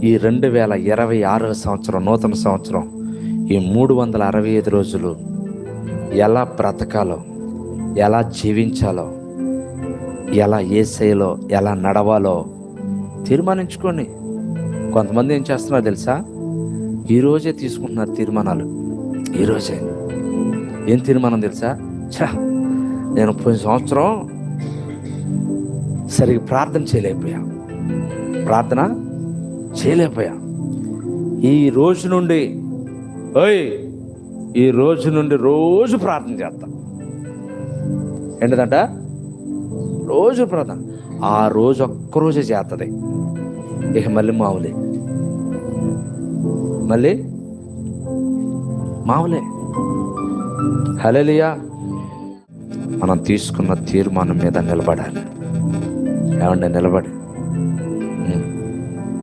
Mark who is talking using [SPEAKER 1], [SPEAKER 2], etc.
[SPEAKER 1] ఈ 2026 సంవత్సరం, నూతన సంవత్సరం, ఈ 365 రోజులు ఎలా బ్రతకాలో, ఎలా జీవించాలో, ఎలా యేసయ్యలో ఎలా నడవాలో తీర్మానించుకోండి. కొంతమంది ఏం చేస్తున్నారో తెలుసా? ఈరోజే తీసుకుంటున్నారు తీర్మానాలు. ఈరోజే ఏం తీర్మానం తెలుసా? నేను పోయిన సంవత్సరం సరిగ్గా ప్రార్థన చేయలేకపోయా, ఈ రోజు నుండి రోజు ప్రార్థన చేస్తా. ఏంటంట? రోజు ప్రార్థన. ఆ రోజు ఒక్కరోజే చేస్తుంది, ఇక మళ్ళీ మామూలే. హల్లెలూయా. మనం తీసుకున్న తీర్మానం మీద నిలబడాలి. ఏమండి? నిలబడి